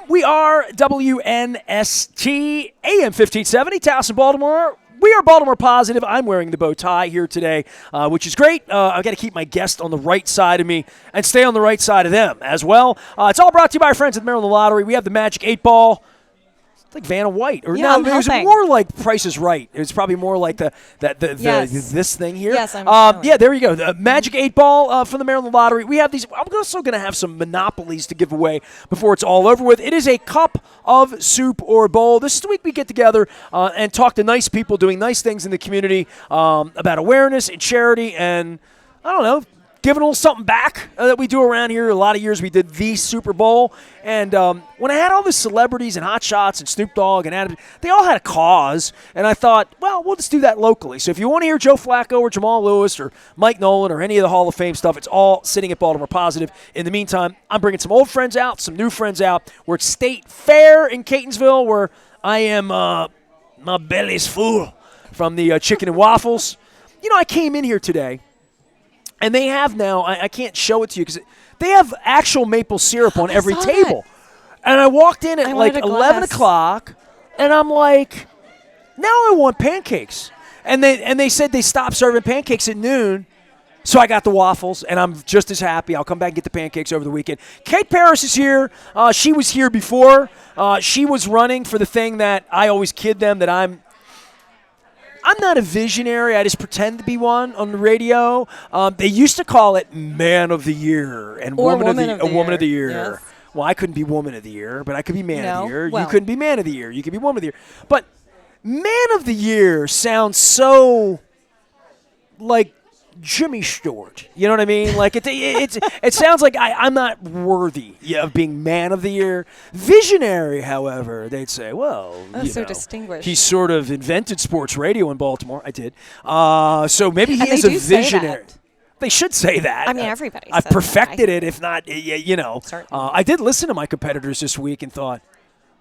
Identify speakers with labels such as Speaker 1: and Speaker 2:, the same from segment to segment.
Speaker 1: We are WNST AM 1570, Towson, Baltimore. We are Baltimore Positive. I'm wearing the bow tie here today, which is great. I've got to keep my guest on the right side of me and stay on the right side of them as well. It's all brought to you by our friends at Maryland Lottery. We have the Magic 8 Ball. It's like Vanna White. Or
Speaker 2: yeah,
Speaker 1: no, it was more like Price is Right. It was probably more like this thing here.
Speaker 2: Yes, I'm
Speaker 1: yeah, there you go. The Magic 8 Ball from the Maryland Lottery. We have these. I'm also going to have some Monopolies to give away before it's all over with. It is a cup of soup or bowl. This is the week we get together and talk to nice people doing nice things in the community about awareness and charity and, I don't know, giving a little something back that we do around here. A lot of years we did the Super Bowl. And when I had all the celebrities and Hot Shots and Snoop Dogg and Adam, they all had a cause. And I thought, well, we'll just do that locally. So if you want to hear Joe Flacco or Jamal Lewis or Mike Nolan or any of the Hall of Fame stuff, it's all sitting at Baltimore Positive. In the meantime, I'm bringing some old friends out, some new friends out. We're at State Fair in Catonsville, where I am my belly's full from the chicken and waffles. You know, I came in here today. And they have now, I can't show it to you because they have actual maple syrup on every table. And I walked in at like 11 o'clock, and I'm like, now I want pancakes. And they said they stopped serving pancakes at noon, so I got the waffles, and I'm just as happy. I'll come back and get the pancakes over the weekend. Cate Paris is here. She was here before. She was running for the thing that I always kid them that I'm not a visionary. I just pretend to be one on the radio. They used to call it Man of the Year and Woman of the Year.
Speaker 2: Yes.
Speaker 1: Well, I couldn't be Woman of the Year, but I could be Man of the Year.
Speaker 2: Well.
Speaker 1: You couldn't be Man of the Year. You could be Woman of the Year. But Man of the Year sounds so like Jimmy Stewart. You know what I mean? Like it sounds like I'm not worthy of being Man of the Year. Visionary, however, they'd say, well,
Speaker 2: so distinguished.
Speaker 1: He sort of invented sports radio in Baltimore. I did. So maybe he is a visionary. They should say that.
Speaker 2: I mean, everybody.
Speaker 1: I've perfected it. If not,
Speaker 2: Certainly.
Speaker 1: I did listen to my competitors this week and thought,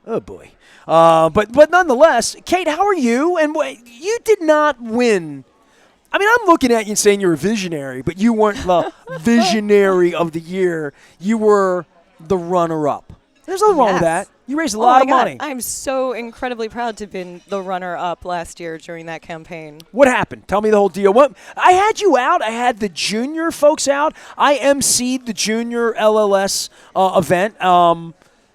Speaker 1: oh boy. But nonetheless, Cate, how are you? And you did not win. I mean, I'm looking at you and saying you're a visionary, but you weren't the visionary of the year. You were the runner-up. There's nothing wrong with that. You raised a lot of money.
Speaker 2: I'm so incredibly proud to have been the runner-up last year during that campaign.
Speaker 1: What happened? Tell me the whole deal. I had you out. I had the junior folks out. I emceed the junior LLS event.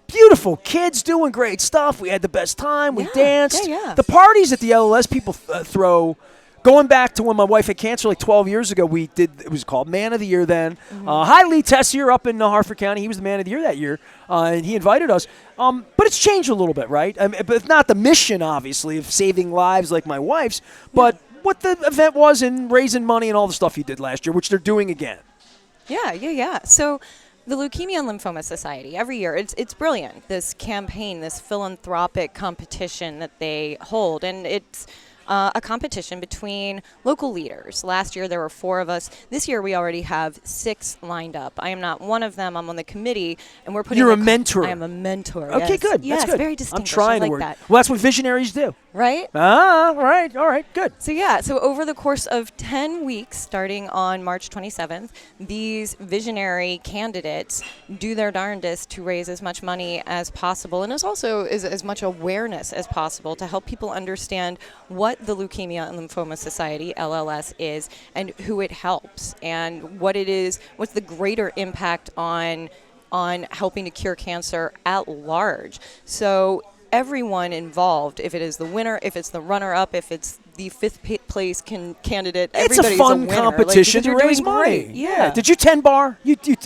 Speaker 1: Beautiful kids doing great stuff. We had the best time. We danced.
Speaker 2: Yeah.
Speaker 1: The parties at the LLS people throw. Going back to when my wife had cancer like 12 years ago, it was called Man of the Year then. Hi, Lee Tessier up in Harford County. He was the Man of the Year that year, and he invited us. But it's changed a little bit, right? I mean, but it's not the mission, obviously, of saving lives like my wife's, but what the event was and raising money and all the stuff you did last year, which they're doing again.
Speaker 2: Yeah. So the Leukemia and Lymphoma Society, every year, it's brilliant, this campaign, this philanthropic competition that they hold, and it's a competition between local leaders. Last year there were 4 of us. This year we already have 6 lined up. I am not one of them. I'm on the committee, and we're putting.
Speaker 1: You're a mentor.
Speaker 2: I am a mentor.
Speaker 1: Okay,
Speaker 2: yes.
Speaker 1: good.
Speaker 2: Yes,
Speaker 1: that's good.
Speaker 2: very distinguished.
Speaker 1: I'm trying
Speaker 2: to
Speaker 1: work.
Speaker 2: that.
Speaker 1: Well, that's what visionaries do.
Speaker 2: Right?
Speaker 1: All right, good.
Speaker 2: So over the course of 10 weeks, starting on March 27th, these visionary candidates do their darndest to raise as much money as possible, and as much awareness as possible to help people understand what the Leukemia and Lymphoma Society, LLS, is and who it helps and what it is, what's the greater impact on helping to cure cancer at large. So everyone involved, if it is the winner, if it's the runner-up, if it's the 5th place candidate,
Speaker 1: it's
Speaker 2: everybody's
Speaker 1: a fun
Speaker 2: winner.
Speaker 1: competition to raise money. Yeah. Did you 10 bar?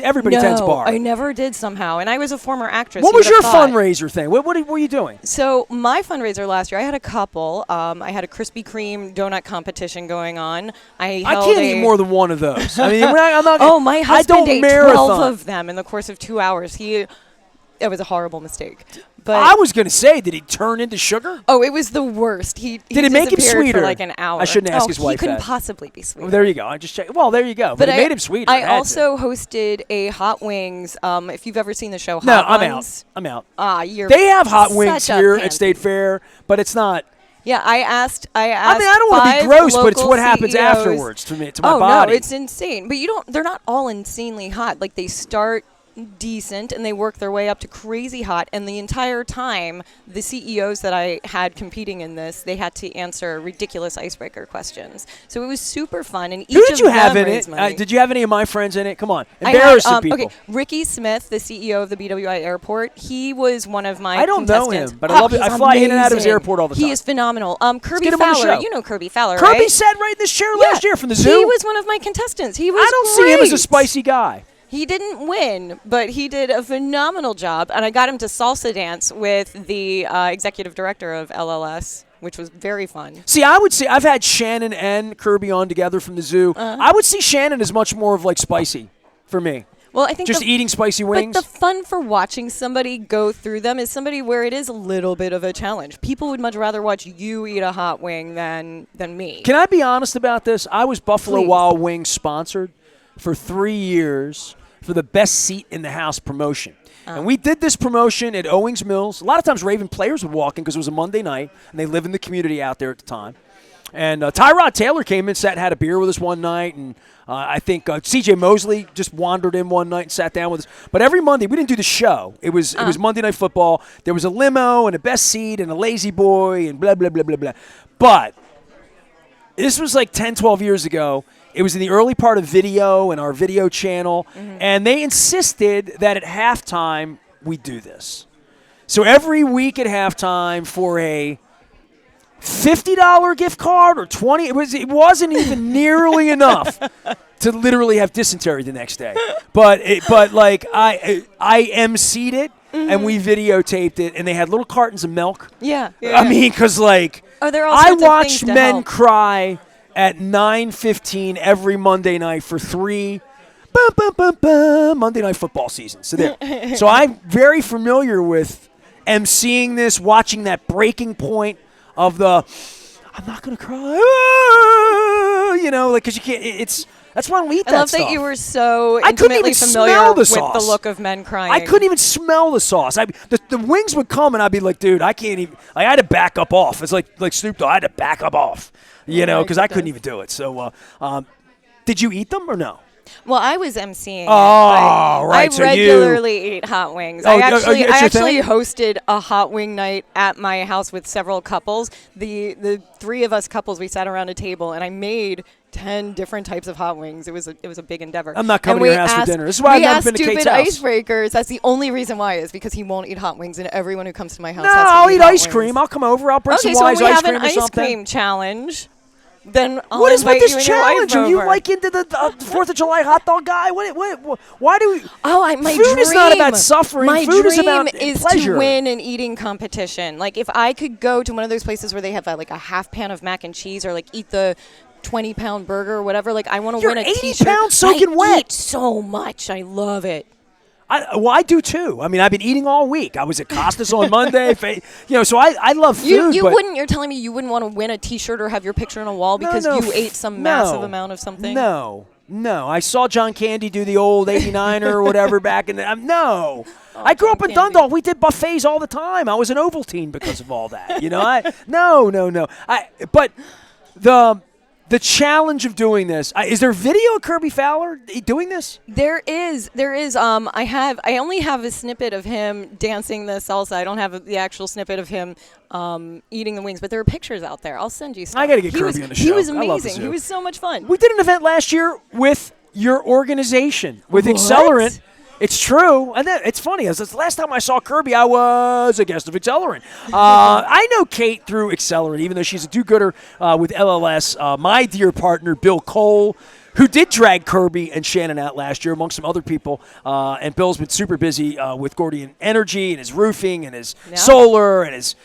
Speaker 1: Everybody 10 bar.
Speaker 2: I never did somehow, and I was a former actress.
Speaker 1: What was your fundraiser thing? What were you doing?
Speaker 2: So my fundraiser last year, I had a couple. I had a Krispy Kreme donut competition going on. I
Speaker 1: can't eat more than one of those. I mean, I'm not.
Speaker 2: Oh, my husband ate
Speaker 1: marathon.
Speaker 2: 12 of them in the course of 2 hours. It was a horrible mistake. But
Speaker 1: I was going to say, did he turn into sugar?
Speaker 2: Oh, it was the worst. He
Speaker 1: did it make him sweeter?
Speaker 2: For like an hour.
Speaker 1: I shouldn't ask his wife
Speaker 2: He couldn't
Speaker 1: that.
Speaker 2: possibly be sweeter.
Speaker 1: Well, there you go. I just checked. Well, there you go. But it made him sweeter.
Speaker 2: I also hosted a Hot Wings. If you've ever seen the show Hot Ones.
Speaker 1: I'm out.
Speaker 2: They
Speaker 1: have Hot Wings here at State Fair, but it's not.
Speaker 2: Yeah, I asked.
Speaker 1: I mean, I don't want to be gross, but it's what happens afterwards to my body.
Speaker 2: No, it's insane. But they're not all insanely hot. Like they start decent, and they work their way up to crazy hot. And the entire time, the CEOs that I had competing in this, they had to answer ridiculous icebreaker questions. So it was super fun. And
Speaker 1: Who did you have in it? Did you have any of my friends in it? Come on,
Speaker 2: embarrass
Speaker 1: some people.
Speaker 2: Okay, Ricky Smith, the CEO of the BWI Airport, he was one of my
Speaker 1: I don't know
Speaker 2: contestants.
Speaker 1: him, but I love it. I fly in and out of his airport all the time.
Speaker 2: He is phenomenal. Kirby
Speaker 1: get him on the
Speaker 2: Fowler,
Speaker 1: show.
Speaker 2: you know Kirby Fowler,
Speaker 1: Kirby
Speaker 2: right?
Speaker 1: sat right in this chair last year from the zoo.
Speaker 2: He was one of my contestants. He was
Speaker 1: I don't see him as a spicy guy.
Speaker 2: He didn't win, but he did a phenomenal job, and I got him to salsa dance with the executive director of LLS, which was very fun.
Speaker 1: See, I would say I've had Shannon and Kirby on together from the zoo. I would see Shannon as much more of like spicy for me.
Speaker 2: Well, I think
Speaker 1: just eating spicy wings.
Speaker 2: But the fun for watching somebody go through them is somebody where it is a little bit of a challenge. People would much rather watch you eat a hot wing than me.
Speaker 1: Can I be honest about this? I was Buffalo
Speaker 2: Please.
Speaker 1: Wild Wings sponsored for 3 years for the best seat in the house promotion. And we did this promotion at Owings Mills. A lot of times Raven players would walk in because it was a Monday night, and they live in the community out there at the time. And Tyrod Taylor came in, sat and had a beer with us one night, and I think C.J. Mosley just wandered in one night and sat down with us. But every Monday, we didn't do the show. It was Monday Night Football. There was a limo and a best seat and a lazy boy and blah, blah, blah, blah, blah. But this was like 10, 12 years ago. It was in the early part of video and our video channel, and they insisted that at halftime we do this. So every week at halftime for a $50 gift card or $20, it wasn't even nearly enough to literally have dysentery the next day. But I emceed it and we videotaped it, and they had little cartons of milk.
Speaker 2: Yeah.
Speaker 1: I mean, because I watched men cry at 9:15 every Monday night for 3 Monday Night Football seasons. So there. So I'm very familiar with emceeing this, watching that breaking point of the I'm not gonna cry, because you can't. That's why I don't eat that
Speaker 2: I love
Speaker 1: stuff.
Speaker 2: that you were so
Speaker 1: I couldn't
Speaker 2: intimately
Speaker 1: even
Speaker 2: familiar
Speaker 1: smell the
Speaker 2: with
Speaker 1: sauce.
Speaker 2: the look of men crying.
Speaker 1: I couldn't even smell the sauce. The wings would come, and I'd be like, dude, I can't even. I had to back up off. It's like Snoop Dogg. I had to back up off, because I couldn't even do it. So, did you eat them or no?
Speaker 2: Well, I was emceeing.
Speaker 1: Right.
Speaker 2: I regularly eat hot wings.
Speaker 1: Oh,
Speaker 2: I actually
Speaker 1: thing?
Speaker 2: hosted a hot wing night at my house with several couples. The three of us couples, we sat around a table, and I made 10 different types of hot wings. It was a big endeavor.
Speaker 1: I'm not coming to your house for dinner. This is why I've never been to Kate's house.
Speaker 2: We asked stupid icebreakers. That's the only reason why, is because he won't eat hot wings, and everyone who comes to my house has to
Speaker 1: I'll eat
Speaker 2: hot
Speaker 1: ice
Speaker 2: wings.
Speaker 1: cream. I'll come over. I'll bring some
Speaker 2: so
Speaker 1: wise
Speaker 2: when we
Speaker 1: ice
Speaker 2: have
Speaker 1: cream
Speaker 2: an
Speaker 1: or
Speaker 2: ice
Speaker 1: something.
Speaker 2: cream challenge, then I'll
Speaker 1: What is with
Speaker 2: invite
Speaker 1: this
Speaker 2: you and your
Speaker 1: challenge?
Speaker 2: wife
Speaker 1: Are you
Speaker 2: over.
Speaker 1: like into the 4th of July hot dog guy? Why do we?
Speaker 2: My
Speaker 1: food
Speaker 2: dream
Speaker 1: is not about suffering.
Speaker 2: My
Speaker 1: Food
Speaker 2: dream
Speaker 1: is about pleasure.
Speaker 2: to win an eating competition. Like, if I could go to one of those places where they have like a half pan of mac and cheese, or like eat the 20-pound burger or whatever. Like, I want to win a
Speaker 1: 80
Speaker 2: t-shirt.
Speaker 1: pounds soaking wet.
Speaker 2: I eat so much. I love it.
Speaker 1: I do too. I mean, I've been eating all week. I was at Costas on Monday. So I love food.
Speaker 2: You're telling me you wouldn't want to win a t-shirt or have your picture on a wall because you ate some massive amount of something?
Speaker 1: No. I saw John Candy do the old 89er or whatever back in the no. I grew up in Dundalk. We did buffets all the time. I was an Ovaltine because of all that. No. But the challenge of doing this, is there video of Kirby Fowler doing this?
Speaker 2: There is. I only have a snippet of him dancing the salsa. I don't have the actual snippet of him eating the wings, but there are pictures out there. I'll send you stuff.
Speaker 1: I got to get Kirby on the show.
Speaker 2: He was
Speaker 1: I love the
Speaker 2: amazing.
Speaker 1: zoo.
Speaker 2: He was so much fun.
Speaker 1: We did an event last year with your organization, with Accelerent. It's true. And it's funny. The last time I saw Kirby, I was a guest of Accelerent. I know Kate through Accelerent, even though she's a do-gooder with LLS. My dear partner, Bill Cole, who did drag Kirby and Shannon out last year, amongst some other people. And Bill's been super busy with Gordian Energy and his roofing and his solar and his...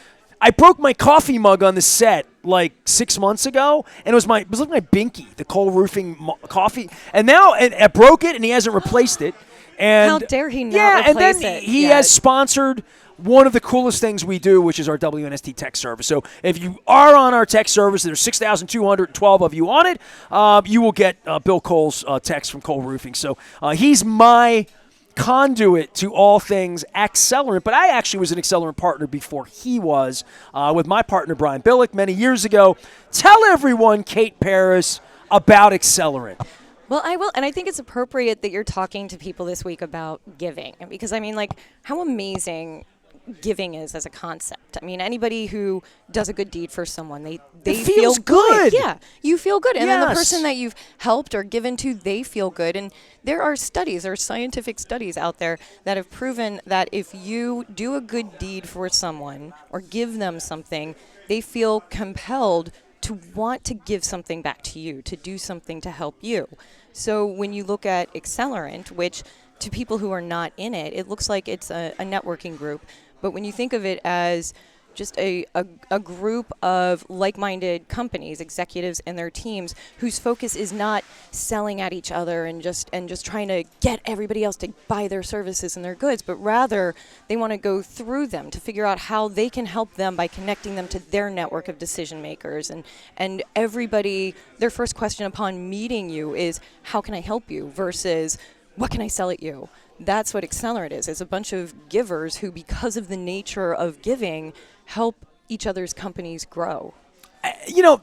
Speaker 1: I broke my coffee mug on the set like 6 months ago, and it was like my binky, the Cole Roofing coffee. And now I broke it, and he hasn't replaced it. And
Speaker 2: how dare he not replace
Speaker 1: and then
Speaker 2: it
Speaker 1: he
Speaker 2: yet.
Speaker 1: has sponsored one of the coolest things we do, which is our WNST tech service. So if you are on our tech service, there's 6,212 of you on it, you will get Bill Cole's text from Cole Roofing. So he's my conduit to all things Accelerant, but I actually was an Accelerant partner before he was, with my partner Brian Billick many years ago. Tell everyone, Cate Paris, about Accelerant.
Speaker 2: Well, I will, and I think it's appropriate that you're talking to people this week about giving, because I mean, like, how amazing giving is as a concept. I mean, anybody who does a good deed for someone, they
Speaker 1: It
Speaker 2: feel
Speaker 1: feels good.
Speaker 2: Yeah, you feel good, and then the
Speaker 1: Yes.
Speaker 2: person that you've helped or given to, they feel good. And there are scientific studies out there that have proven that if you do a good deed for someone or give them something, they feel compelled to want to give something back to you, to do something to help you. So when you look at Accelerent, which to people who are not in it, it looks like it's a networking group. But when you think of it as just a group of like-minded companies, executives and their teams, whose focus is not selling at each other and just trying to get everybody else to buy their services and their goods, but rather they want to go through them to figure out how they can help them by connecting them to their network of decision makers. And everybody, their first question upon meeting you is, how can I help you, versus what can I sell at you? That's what Accelerant is. It's a bunch of givers who, because of the nature of giving, help each other's companies grow.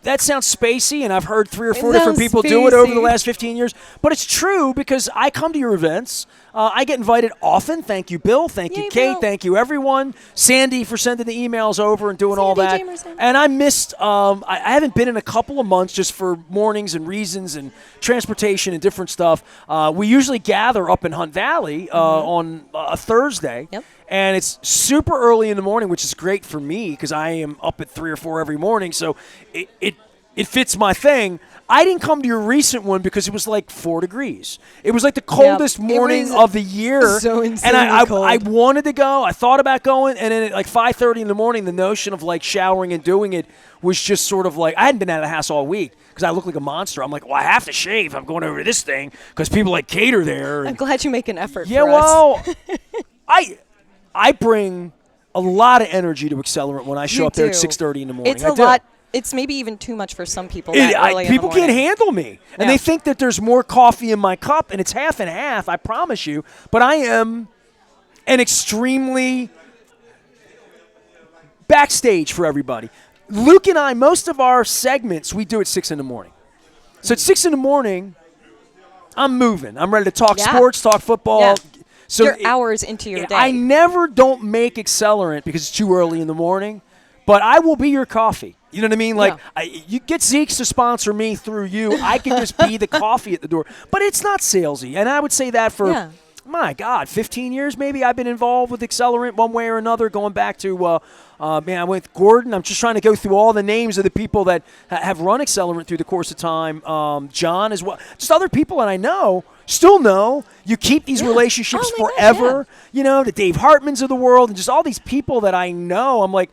Speaker 1: That sounds spacey, and I've heard 3 or 4
Speaker 2: It
Speaker 1: different
Speaker 2: sounds
Speaker 1: people do it over the
Speaker 2: spacey.
Speaker 1: last 15 years. But it's true, because I come to your events. I get invited often. Thank you, Bill. Thank you,
Speaker 2: Yay,
Speaker 1: Kate.
Speaker 2: Bill.
Speaker 1: Thank you, everyone. Sandy for sending the emails over and doing all that.
Speaker 2: Sandy Jamerson.
Speaker 1: And I missed, I haven't been in a couple of months just for mornings and reasons and transportation and different stuff. We usually gather up in Hunt Valley on a Thursday.
Speaker 2: Yep.
Speaker 1: And it's super early in the morning, which is great for me because I am up at 3 or 4 every morning. So it fits my thing. I didn't come to your recent one because it was like 4 degrees. It was like the coldest morning of the year.
Speaker 2: so
Speaker 1: and
Speaker 2: insanely cold.
Speaker 1: I wanted to go. I thought about going. And then at like 5:30 in the morning, the notion of like showering and doing it was just sort of like, I hadn't been out of the house all week because I look like a monster. I'm like, well, I have to shave. I'm going over to this thing because people like Kate are there.
Speaker 2: I'm glad you make an effort
Speaker 1: Yeah,
Speaker 2: for
Speaker 1: well, I bring a lot of energy to Accelerant when I show up there at 6:30 in the morning.
Speaker 2: It's a
Speaker 1: I do.
Speaker 2: lot. It's maybe even too much for some people. That early in the
Speaker 1: People can't
Speaker 2: morning.
Speaker 1: handle me, and
Speaker 2: No.
Speaker 1: they think that there's more coffee in my cup, and it's half and half. I promise you. But I am an extremely backstage for everybody. Luke and I, most of our segments we do at 6 in the morning. So at 6 in the morning, I'm moving. I'm ready to talk sports, talk football.
Speaker 2: Yeah.
Speaker 1: So
Speaker 2: You're hours into your day.
Speaker 1: I never don't make Accelerant because it's too early in the morning, but I will be your coffee. You know what I mean? Like, you get Zeke's to sponsor me through you. I can just be the coffee at the door. But it's not salesy. And I would say that for, my God, 15 years maybe I've been involved with Accelerant one way or another, going back to, I went with Gordon. I'm just trying to go through all the names of the people that have run Accelerant through the course of time. John as well. Just other people that I know, still know. You keep these relationships forever. You know, the Dave Hartmans of the world and just all these people that I know. I'm like,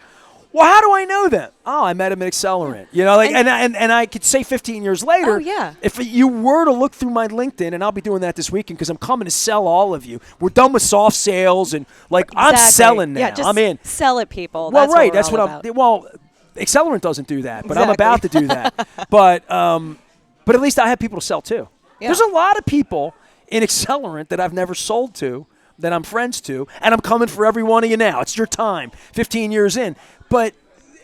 Speaker 1: well, how do I know them? Oh, I met him at Accelerant. You know, like, and I could say 15 years later, if you were to look through my LinkedIn, and I'll be doing that this weekend because I'm coming to sell all of you. We're done with soft sales, and like I'm selling now.
Speaker 2: Yeah, just
Speaker 1: I'm in.
Speaker 2: Sell it, people.
Speaker 1: Well,
Speaker 2: That's
Speaker 1: right.
Speaker 2: What
Speaker 1: That's
Speaker 2: we're
Speaker 1: what
Speaker 2: all
Speaker 1: I'm.
Speaker 2: about.
Speaker 1: Well, Accelerant doesn't do that, but I'm about to do that. But at least I have people to sell to.
Speaker 2: Yeah.
Speaker 1: There's a lot of people in Accelerant that I've never sold to, that I'm friends to, and I'm coming for every one of you now. It's your time, 15 years in. But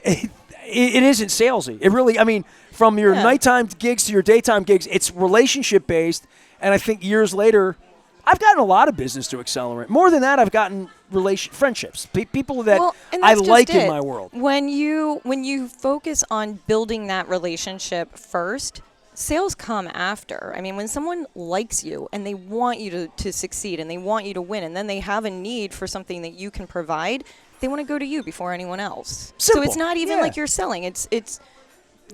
Speaker 1: it isn't salesy. It really, I mean, from your nighttime gigs to your daytime gigs, it's relationship-based, and I think years later, I've gotten a lot of business to Accelerant. More than that, I've gotten friendships, people that I like in my world.
Speaker 2: When you focus on building that relationship first, sales come after. I mean, when someone likes you and they want you to succeed and they want you to win, and then they have a need for something that you can provide, they want to go to you before anyone else.
Speaker 1: Simple.
Speaker 2: So it's not even like you're selling. It's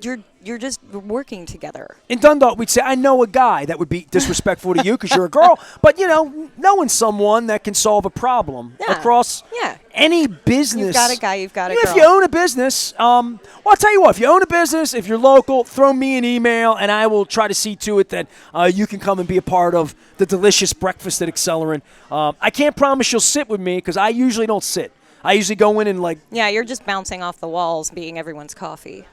Speaker 2: you're just working together.
Speaker 1: In Dundalk, we'd say, I know a guy that would be disrespectful to you because you're a girl, but, knowing someone that can solve a problem across any business.
Speaker 2: You've got a guy, you've got a girl.
Speaker 1: If you own a business, well, I'll tell you what, if you own a business, if you're local, throw me an email, and I will try to see to it that you can come and be a part of the delicious breakfast at Accelerant. I can't promise you'll sit with me because I usually don't sit. I usually go in and
Speaker 2: you're just bouncing off the walls, being everyone's coffee.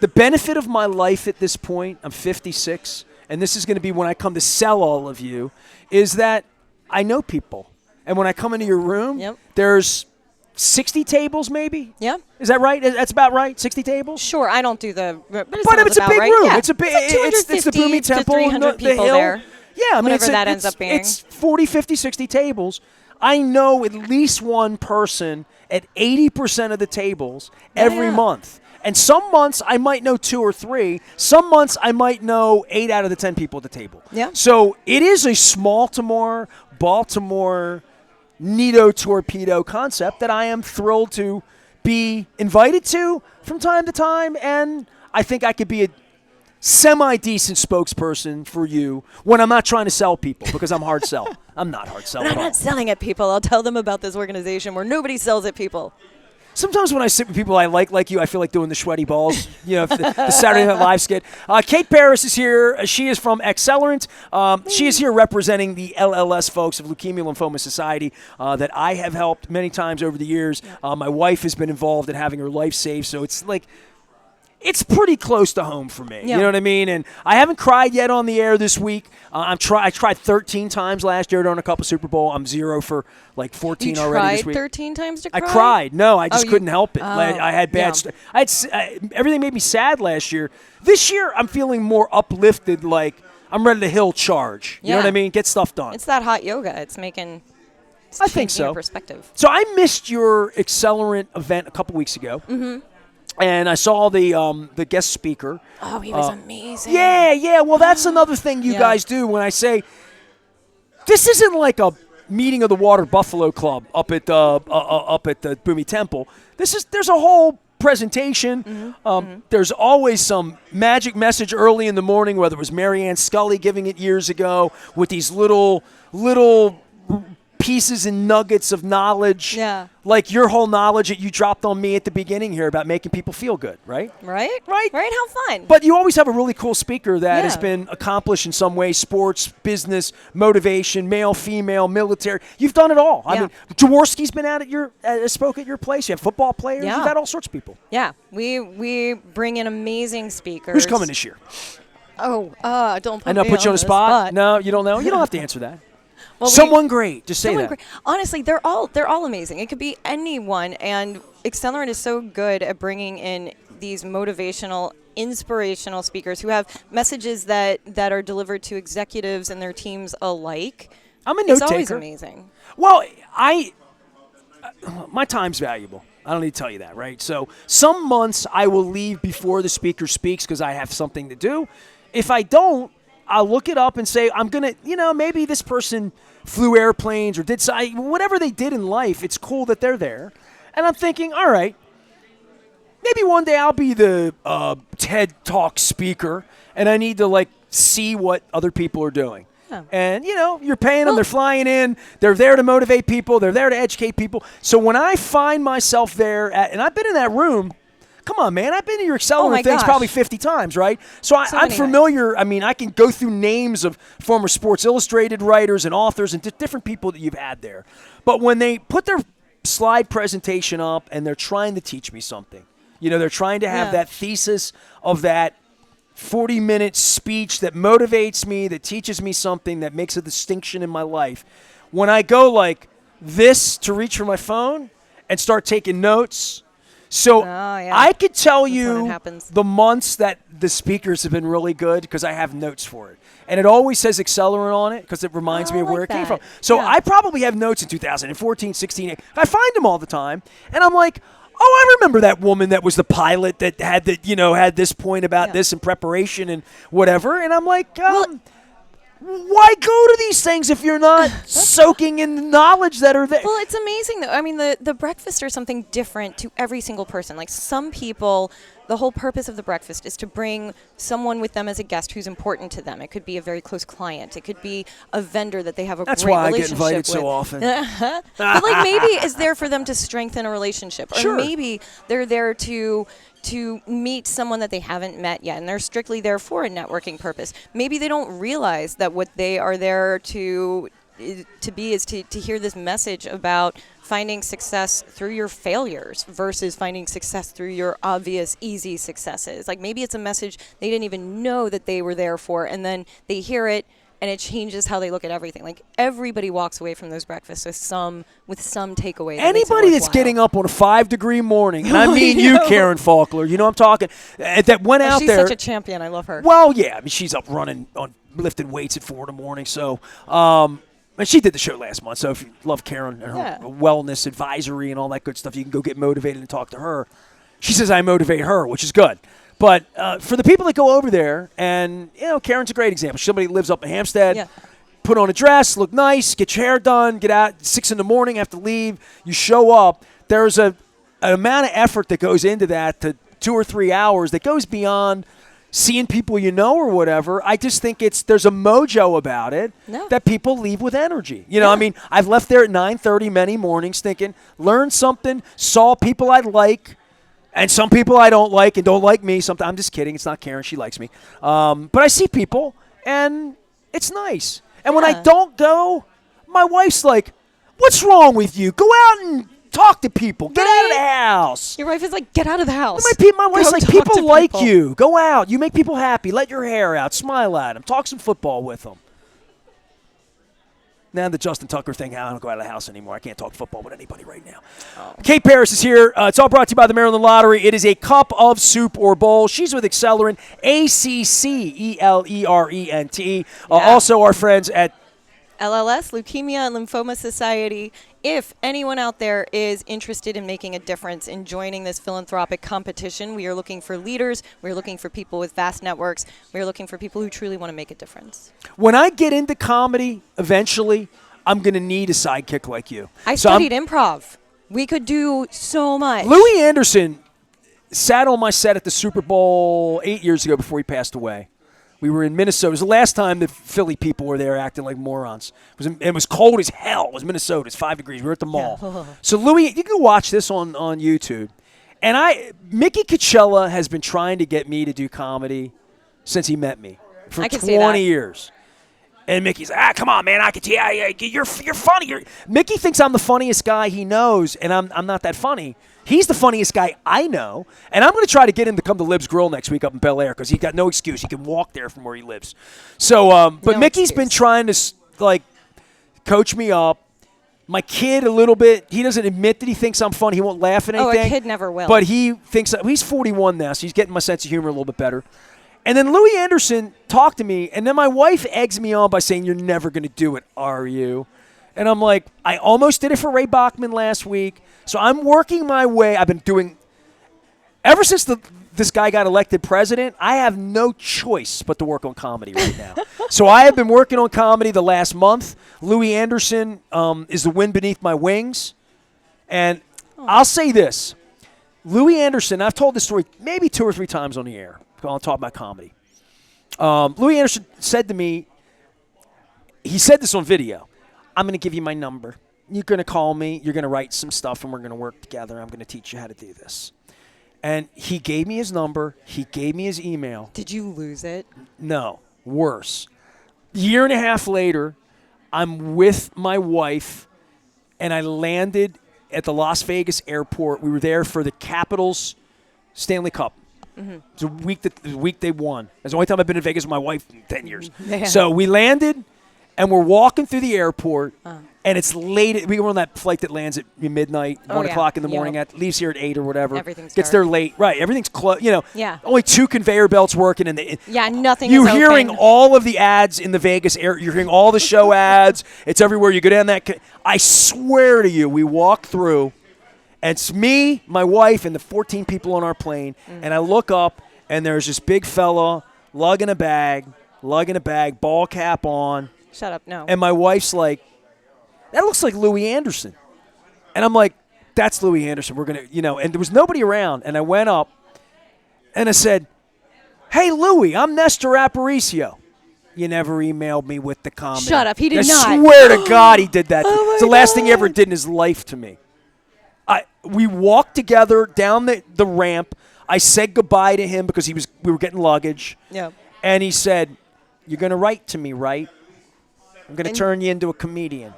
Speaker 1: The benefit of my life at this point, I'm 56, and this is going to be when I come to sell all of you, is that I know people. And when I come into your room, there's 60 tables maybe.
Speaker 2: Yeah.
Speaker 1: Is that right? That's about right. 60 tables.
Speaker 2: Sure, I don't do the. But
Speaker 1: It's a big
Speaker 2: right.
Speaker 1: room.
Speaker 2: Yeah.
Speaker 1: It's a big. It's the
Speaker 2: 250
Speaker 1: Boomy
Speaker 2: to
Speaker 1: Temple,
Speaker 2: 300
Speaker 1: the
Speaker 2: people
Speaker 1: hill.
Speaker 2: there.
Speaker 1: Yeah, I mean,
Speaker 2: Whatever that ends up being.
Speaker 1: It's 40, 50, 60 tables. I know at least one person at 80% of the tables every month. And some months I might know 2 or 3. Some months I might know 8 out of the 10 people at the table.
Speaker 2: Yeah.
Speaker 1: So it is a Baltimore, Nido torpedo concept that I am thrilled to be invited to from time to time. And I think I could be a semi-decent spokesperson for you when I'm not trying to sell people, because I'm hard sell. I'm not hard sell
Speaker 2: But
Speaker 1: at
Speaker 2: I'm
Speaker 1: all.
Speaker 2: not selling at people. I'll tell them about this organization where nobody sells at people.
Speaker 1: Sometimes when I sit with people I like you, I feel like doing the sweaty balls, the Saturday Night Live skit. Cate Paris is here. She is from Accelerent. She is here representing the LLS folks of Leukemia Lymphoma Society that I have helped many times over the years. My wife has been involved in having her life saved, so it's like, it's pretty close to home for me.
Speaker 2: Yeah.
Speaker 1: You know what I mean? And I haven't cried yet on the air this week. I tried 13 times last year during a couple Super Bowl. I'm 0 for like 14 already this week.
Speaker 2: You tried 13 times to cry?
Speaker 1: I cried. No, I just couldn't help it.
Speaker 2: Oh,
Speaker 1: I had bad. Everything made me sad last year. This year, I'm feeling more uplifted. Like I'm ready to hill charge. You know what I mean? Get stuff done.
Speaker 2: It's that hot yoga. It's making.
Speaker 1: I think so.
Speaker 2: Your perspective.
Speaker 1: So I missed your Accelerant event a couple weeks ago. Mm-hmm. And I saw the guest speaker.
Speaker 2: Oh, he was amazing.
Speaker 1: Yeah. Well, that's another thing you guys do when I say this isn't like a meeting of the Water Buffalo Club up at the Boomy Temple. There's a whole presentation. There's always some magic message early in the morning, whether it was Mary Ann Scully giving it years ago with these little pieces and nuggets of knowledge, like your whole knowledge that you dropped on me at the beginning here about making people feel good, right?
Speaker 2: Right. How fun.
Speaker 1: But you always have a really cool speaker that has been accomplished in some way: sports, business, motivation, male, female, military. You've done it all. I mean, Jaworski's been spoke at your place. You have football players. You've had all sorts of people.
Speaker 2: Yeah, we bring in amazing speakers.
Speaker 1: Who's coming this year?
Speaker 2: Don't put
Speaker 1: I know,
Speaker 2: me
Speaker 1: put you on the spot. No, you don't know. You don't have to answer that. Well, someone great. Just say that. Great.
Speaker 2: Honestly, they're all amazing. It could be anyone, and Accelerant is so good at bringing in these motivational, inspirational speakers who have messages that are delivered to executives and their teams alike.
Speaker 1: I'm a note taker.
Speaker 2: It's always amazing.
Speaker 1: Well, my time's valuable. I don't need to tell you that, right? So some months I will leave before the speaker speaks because I have something to do. If I don't, I'll look it up and say, I'm going to, maybe this person flew airplanes or did whatever they did in life. It's cool that they're there. And I'm thinking, all right, maybe one day I'll be the TED Talk speaker and I need to see what other people are doing. Yeah. And, you're paying them. They're flying in. They're there to motivate people. They're there to educate people. So when I find myself there, and I've been in that room. Come on, man. I've been to your Accelerant things probably 50 times, right? So I'm familiar. I mean, I can go through names of former Sports Illustrated writers and authors and different people that you've had there. But when they put their slide presentation up and they're trying to teach me something, they're trying to have that thesis of that 40-minute speech that motivates me, that teaches me something, that makes a distinction in my life. When I go like this to reach for my phone and start taking notes. So I could tell you the months that the speakers have been really good because I have notes for it. And it always says Accelerant on it because it reminds me of where it came from. So I probably have notes in 2014, 16. I find them all the time. And I'm like, I remember that woman that was the pilot that had had this point about this in preparation and whatever. And I'm like, why go to these things if you're not soaking in the knowledge that are there?
Speaker 2: Well, it's amazing, though. I mean, the breakfast is something different to every single person. Like some people, the whole purpose of the breakfast is to bring someone with them as a guest who's important to them. It could be a very close client. It could be a vendor that they have a great relationship with.
Speaker 1: That's why I get invited so often.
Speaker 2: But maybe it's there for them to strengthen a relationship. Or maybe they're there to meet someone that they haven't met yet, and they're strictly there for a networking purpose. Maybe they don't realize that what they are there to be is to hear this message about finding success through your failures versus finding success through your obvious, easy successes. Like maybe it's a message they didn't even know that they were there for, and then they hear it, and it changes how they look at everything. Like everybody walks away from those breakfasts with some takeaway.
Speaker 1: Anybody that's getting up on a 5-degree morning, and I mean you, Karen Faulkner, you know I'm talking, that went out
Speaker 2: she's
Speaker 1: there.
Speaker 2: She's such a champion. I love her.
Speaker 1: Well, yeah, I mean she's up running on lifting weights at 4 in the morning. So, and she did the show last month. So if you love Karen and her wellness advisory and all that good stuff, you can go get motivated and talk to her. She says I motivate her, which is good. But for the people that go over there, and, Karen's a great example. Somebody lives up in Hampstead, put on a dress, look nice, get your hair done, get out 6 in the morning, have to leave. You show up. There's an amount of effort that goes into that to 2 or 3 hours that goes beyond seeing people you know or whatever. I just think there's a mojo about it that people leave with energy. I mean, I've left there at 9:30 many mornings thinking, learned something, saw people I like, and some people I don't like and don't like me. Sometimes I'm just kidding. It's not Karen. She likes me. But I see people, and it's nice. And when I don't go, my wife's like, what's wrong with you? Go out and talk to people. Get out of the house.
Speaker 2: Your wife is like, get out of the house.
Speaker 1: My wife's like, people like you. Go out. You make people happy. Let your hair out. Smile at them. Talk some football with them. Now the Justin Tucker thing, I don't go out of the house anymore. I can't talk football with anybody right now. Cate Paris is here. It's all brought to you by the Maryland Lottery. It is a cup of soup or bowl. She's with Accelerent, Accelerent. Also our friends at
Speaker 2: LLS, Leukemia and Lymphoma Society. If anyone out there is interested in making a difference in joining this philanthropic competition, we are looking for leaders. We're looking for people with vast networks. We're looking for people who truly want to make a difference.
Speaker 1: When I get into comedy, eventually, I'm going to need a sidekick like you.
Speaker 2: I studied improv. We could do so much.
Speaker 1: Louis Anderson sat on my set at the Super Bowl 8 years ago before he passed away. We were in Minnesota. It was the last time the Philly people were there acting like morons. It was cold as hell. It was Minnesota. It's 5 degrees. We were at the mall. Yeah. So, Louis, you can watch this on YouTube. And Mickey Coachella has been trying to get me to do comedy since he met me for 20 years. And Mickey's like, come on, man. I can tell you, you're funny. Mickey thinks I'm the funniest guy he knows, and I'm not that funny. He's the funniest guy I know, and I'm going to try to get him to come to Lib's Grill next week up in Bel Air because he's got no excuse. He can walk there from where he lives. So, but Mickey's been trying to, coach me up. My kid, a little bit, he doesn't admit that he thinks I'm funny. He won't laugh at anything.
Speaker 2: Oh, a kid never will.
Speaker 1: But he thinks he's 41 now, so he's getting my sense of humor a little bit better. And then Louis Anderson talked to me, and then my wife eggs me on by saying, you're never going to do it, are you? And I'm like, I almost did it for Ray Bachman last week. So I'm working my way. I've been doing – ever since this guy got elected president, I have no choice but to work on comedy right now. So I have been working on comedy the last month. Louis Anderson is the wind beneath my wings. And I'll say this. Louis Anderson, I've told this story maybe 2 or 3 times on the air. I'll talk about comedy. Louis Anderson said to me, he said this on video, I'm going to give you my number. You're going to call me. You're going to write some stuff, and we're going to work together. I'm going to teach you how to do this. And he gave me his number. He gave me his email.
Speaker 2: Did you lose it?
Speaker 1: No. Worse. A year and a half later, I'm with my wife, and I landed at the Las Vegas airport. We were there for the Capitals Stanley Cup. Mm-hmm. It's the week they won. It's the only time I've been in Vegas with my wife in 10 years. Yeah. So we landed, and we're walking through the airport, and it's late. We were on that flight that lands at midnight, 1 o'clock in the morning, leaves here at 8 or whatever.
Speaker 2: Everything's
Speaker 1: Gets
Speaker 2: dark.
Speaker 1: there late. Right, everything's closed.
Speaker 2: Yeah.
Speaker 1: Only 2 conveyor belts working.
Speaker 2: Nothing
Speaker 1: You're
Speaker 2: is
Speaker 1: hearing
Speaker 2: open.
Speaker 1: all of the ads in the Vegas air. You're hearing all the show ads. It's everywhere. You go down that. I swear to you, we walk through. And it's me, my wife, and the 14 people on our plane. And I look up, and there's this big fella lugging a bag, ball cap on.
Speaker 2: Shut up, no.
Speaker 1: And my wife's like, that looks like Louis Anderson. And I'm like, that's Louis Anderson. We're going to, and there was nobody around. And I went up, and I said, hey, Louis, I'm Nestor Aparicio. You never emailed me with the comment.
Speaker 2: Shut up, he did not.
Speaker 1: I swear to God he did that.
Speaker 2: Oh
Speaker 1: It's the last thing he ever did in his life to me. We walked together down the ramp. I said goodbye to him because we were getting luggage.
Speaker 2: Yeah.
Speaker 1: And he said, you're going to write to me, right? I'm going to turn you into a comedian.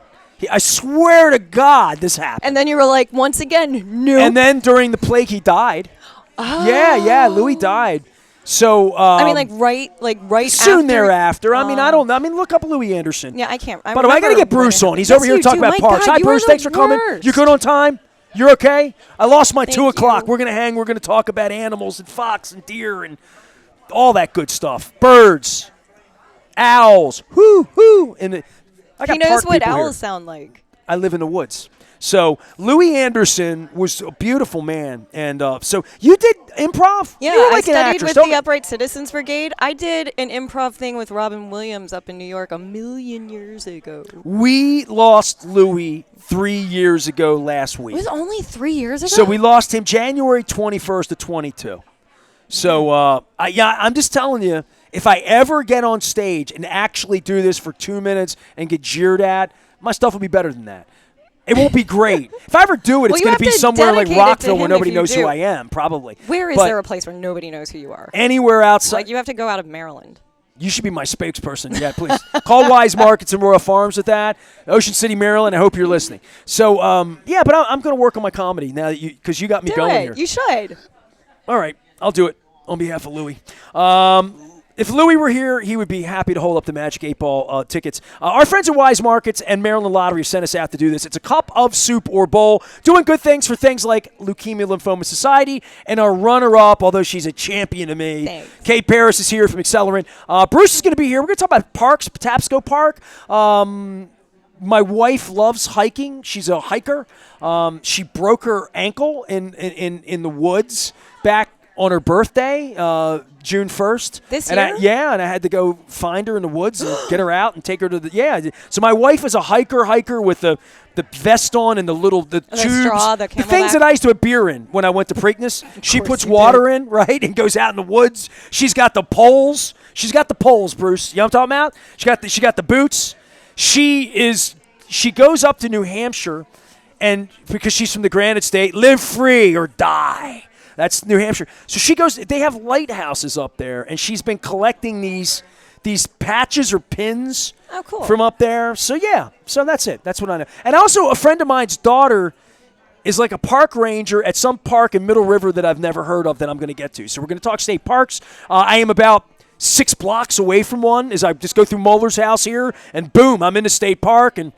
Speaker 1: I swear to God this happened.
Speaker 2: And then you were like, once again, no.
Speaker 1: And then during the plague, he died.
Speaker 2: Oh.
Speaker 1: Yeah, Louis died. So
Speaker 2: I mean, like right
Speaker 1: soon
Speaker 2: after.
Speaker 1: thereafter. I mean, I don't. I mean, look up Louis Anderson. Yeah, I
Speaker 2: can't.
Speaker 1: By the way, I got to get Bruce on. He's over here talking about parks. Hi, Bruce. Thanks for coming. You good on time? You're okay? I lost my 2 o'clock. We're going to hang. We're going to talk about animals and fox and deer and all that good stuff. Birds, owls, whoo. And I got
Speaker 2: He knows
Speaker 1: park
Speaker 2: what
Speaker 1: people here.
Speaker 2: owls sound like.
Speaker 1: I live in the woods. So Louis Anderson was a beautiful man. And so you did improv?
Speaker 2: Yeah,
Speaker 1: You were
Speaker 2: I
Speaker 1: like an
Speaker 2: studied
Speaker 1: actress.
Speaker 2: with the Upright Citizens Brigade. I did an improv thing with Robin Williams up in New York 1,000,000 years ago.
Speaker 1: We lost Louis 3 years ago last week.
Speaker 2: It was only 3 years ago?
Speaker 1: So we lost him January 21st of 22. So, I'm just telling you, if I ever get on stage and actually do this for 2 minutes and get jeered at, my stuff will be better than that. It won't be great. If I ever do it, it's going to be somewhere like Rockville where nobody knows who I am, probably.
Speaker 2: Where is there a place where nobody knows who you are?
Speaker 1: Anywhere outside.
Speaker 2: Like, you have to go out of Maryland.
Speaker 1: You should be my spokesperson. Yeah, please. Call Wise Markets and Royal Farms with that. Ocean City, Maryland. I hope you're listening. So, but I'm going to work on my comedy now that because you got me going here.
Speaker 2: You should.
Speaker 1: All right. I'll do it on behalf of Louis. If Louis were here, he would be happy to hold up the Magic 8 Ball tickets. Our friends at Wise Markets and Maryland Lottery sent us out to do this. It's a cup of soup or bowl, doing good things for things like Leukemia Lymphoma Society, and our runner-up, although she's a champion to me,
Speaker 2: Thanks.
Speaker 1: Cate Paris is here from Accelerent. Bruce is going to be here. We're going to talk about parks, Patapsco Park. My wife loves hiking. She's a hiker. She broke her ankle in the woods back on her birthday, June 1st.
Speaker 2: This year?
Speaker 1: And I had to go find her in the woods and get her out and take her to the, So my wife is a hiker with the vest on and the tubes.
Speaker 2: Straw, the
Speaker 1: things that I used to have beer in when I went to Preakness. She puts
Speaker 2: you
Speaker 1: water in, right, and goes out in the woods. She's got the poles. She's got the poles, Bruce. You know what I'm talking about? She got the boots. She goes up to New Hampshire, and because she's from the Granite State, live free or die. That's New Hampshire. So she goes. They have lighthouses up there, and she's been collecting these patches or pins from up there. So so that's it. That's what I know. And also, a friend of mine's daughter is like a park ranger at some park in Middle River that I've never heard of that I'm going to get to. So we're going to talk state parks. I am about 6 blocks away from one as I just go through Muller's house here, and boom, I'm in the state park, and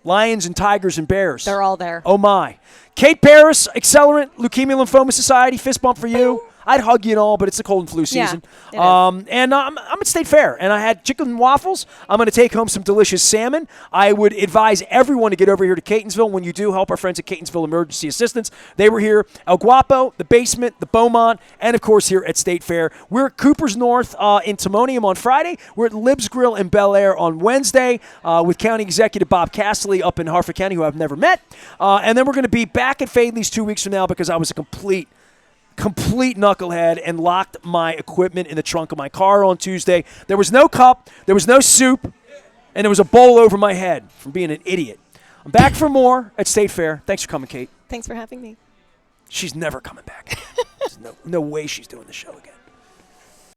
Speaker 1: lions and tigers and bears.
Speaker 2: They're all there.
Speaker 1: Oh, my. Cate Paris, Accelerent, Leukemia Lymphoma Society, fist bump for you. I'd hug you and all, but it's the cold and flu season. And I'm at State Fair, and I had chicken and waffles. I'm going to take home some delicious salmon. I would advise everyone to get over here to Catonsville. When you do, help our friends at Catonsville Emergency Assistance. They were here. El Guapo, the Basement, the Beaumont, and, of course, here at State Fair. We're at Cooper's North in Timonium on Friday. We're at Lib's Grill in Bel Air on Wednesday with County Executive Bob Castley up in Harford County, who I've never met. And then we're going to be back at Fadley's 2 weeks from now because I was a complete knucklehead and locked my equipment in the trunk of my car on Tuesday. There was no cup, there was no soup, and there was a bowl over my head from being an idiot. I'm back for more at State Fair. Thanks for coming, Kate.
Speaker 2: Thanks for having me.
Speaker 1: She's never coming back. There's no way she's doing the show again.